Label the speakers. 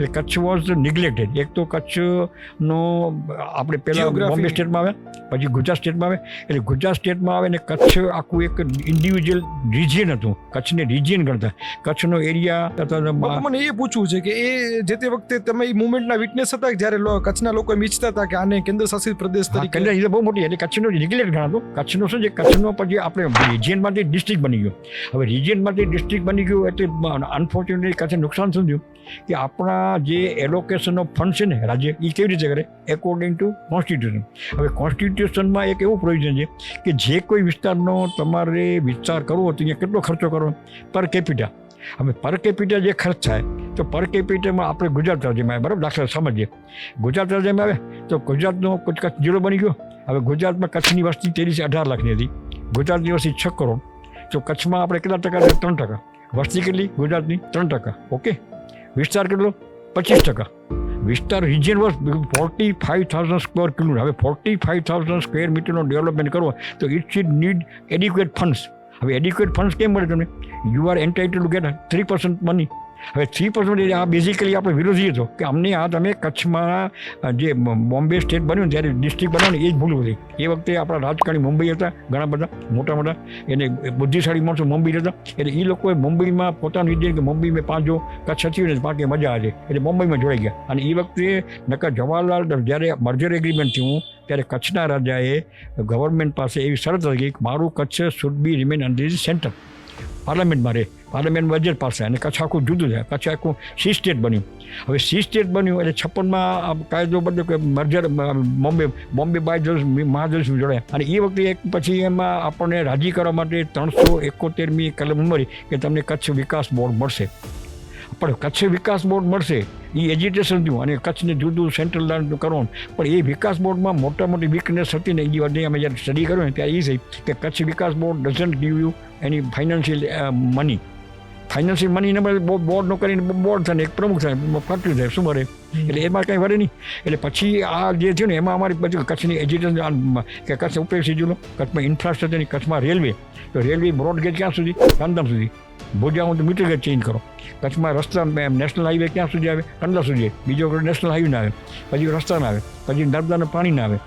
Speaker 1: એટલે Kutch was neglected. એક તો કચ્છનો આપણે પહેલાં બોમ્બે સ્ટેટમાં આવે, પછી ગુજરાત સ્ટેટમાં આવે. એટલે ગુજરાત સ્ટેટમાં આવે ને કચ્છ આખું એક ઇન્ડિવિજ્યુઅલ રિજિયન હતું. કચ્છને રિજિયન ગણતા. કચ્છનો એરિયા
Speaker 2: મને એ પૂછવું છે કે એ જે તે વખતે તમે એ મુવમેન્ટના વિટનેસ હતા જ્યારે કચ્છના લોકો એમ ઈચ્છતા હતા કે આને કેન્દ્ર શાસિત પ્રદેશ તરીકે.
Speaker 1: કેન્દ્ર બહુ મોટી એટલે કચ્છનો નિગ્લેક્ટ ગણાતો. કચ્છનો શું છે, કચ્છનો પછી આપણે રિજિયનમાંથી ડિસ્ટ્રિક્ટ બની ગયો. હવે રિજિયનમાંથી ડિસ્ટ્રિક્ટ બની ગયું એટલે અનફોર્ચ્યુનેટલી કચ્છને નુકસાન શું થયું કે આપણા જે એલોકેશન ઓફ ફંડ છે ને રાજ્ય, એ કેવી રીતે કરે એકોર્ડિંગ ટુ કોન્સ્ટિટ્યુશન. હવે કોન્સ્ટિટ્યુશનમાં એક એવું પ્રોવિઝન છે કે જે કોઈ વિસ્તારનો તમારે વિસ્તાર કરવો હોય તો અહીંયા કેટલો ખર્ચો કરવો પર કેપિટા. હવે પર કેપિટા જે ખર્ચ થાય તો પર કેપિટામાં આપણે ગુજરાત રાજ્યમાં આવે, બરાબર, દાખલા સમજીએ. ગુજરાત રાજ્યમાં આવે તો ગુજરાતનો કચ્છ જિલ્લો બની ગયો. હવે ગુજરાતમાં કચ્છની વસ્તી 13-18 લાખની હતી, ગુજરાતની વસ્તી 6 કરોડ. તો કચ્છમાં આપણે કેટલા ટકા? 3%. વસ્તી કેટલી ગુજરાતની? 3%. ઓકે. વિસ્તાર કેટલો? 25%. વિસ્તાર રિજિયન વોઝ 45,000 સ્ક્વેર કિલોમીટર. હવે 45,000 સ્ક્વેર મીટરનો ડેવલપમેન્ટ કરવો તો it should need adequate funds. હવે એડિક્વેટ ફંડ્સ કેમ મળે તમને? You are entitle two gate 3% money. હવે 3% આ બેઝિકલી આપણે વિરોધી હતો કે અમને આ તમે કચ્છમાં જે બોમ્બે સ્ટેટ બન્યું ત્યારે ડિસ્ટ્રિક્ટ બનાવ્યું ને એ જ ભૂલ હતી. એ વખતે આપણા રાજકારણી મુંબઈ હતા, ઘણા બધા મોટા એને બુદ્ધિશાળી માણસો મુંબઈ હતા. એટલે એ લોકોએ મુંબઈમાં પોતાનું વિદ્યા કે મુંબઈ મેં પાંચ જો કચ્છ હતી ને પાકે મજા આવે એટલે મુંબઈમાં જોડાઈ ગયા. અને એ વખતે નકર જવાહરલાલ જ્યારે મર્જર એગ્રીમેન્ટ થયું ત્યારે કચ્છના રાજાએ ગવર્મેન્ટ પાસે એવી શરત હતી કે મારું Kutch should be remain under the centre. પાર્લામેન્ટમાં રહે, પાર્લામેન્ટ બજેટ પાસે, અને કચ્છ આખું જુદું છે. કચ્છ આખું સી સ્ટેટ બન્યું. હવે સી સ્ટેટ બન્યું એટલે 56માં કાયદો બન્યો કે મર્જર બોમ્બે બાય મહાજનસી જોડાયા. અને એ વખતે એક પછી એમાં આપણને રાજી કરવા માટે 371મી કલમ મળી કે તમને કચ્છ વિકાસ બોર્ડ મળશે. પણ કચ્છ વિકાસ બોર્ડ મળશે એ એજ્યુટેશન થયું અને કચ્છને જુદું સેન્ટ્રલ લાઇન કરવાનું. પણ એ વિકાસ બોર્ડમાં મોટી વીકનેસ હતી ને એ વખતે અમે જ્યારે સ્ટડી કર્યું ને ત્યારે એ થઈ કે Kutch Vikas board doesn't give you any financial money. Financial money number બોર્ડનો કરીને બોર્ડ થાય ને એક પ્રમુખ થાય, ફાટવી થાય, શું મળે? એટલે એમાં કંઈ વળે નહીં. એટલે પછી આ જે થયું ને એમાં અમારી પછી કચ્છની એજ્યુકેશન કે કચ્છ ઉપયોગી જિલ્લો, કચ્છમાં ઇન્ફ્રાસ્ટ્રક્ચરની, કચ્છમાં રેલવે. તો રેલવે બ્રોડગેજ ક્યાં સુધી? ગાંધીધામ સુધી. ભુજામાં તો મીટર ગેજ ચેન્જ કરો. કચ્છમાં રસ્તા નેશનલ હાઈવે ક્યાં સુધી આવે? કંડલા સુધી. બીજો નેશનલ હાઈવે ના આવે, પછી રસ્તા ના આવે, પછી નર્મદાનું પાણી ના આવે,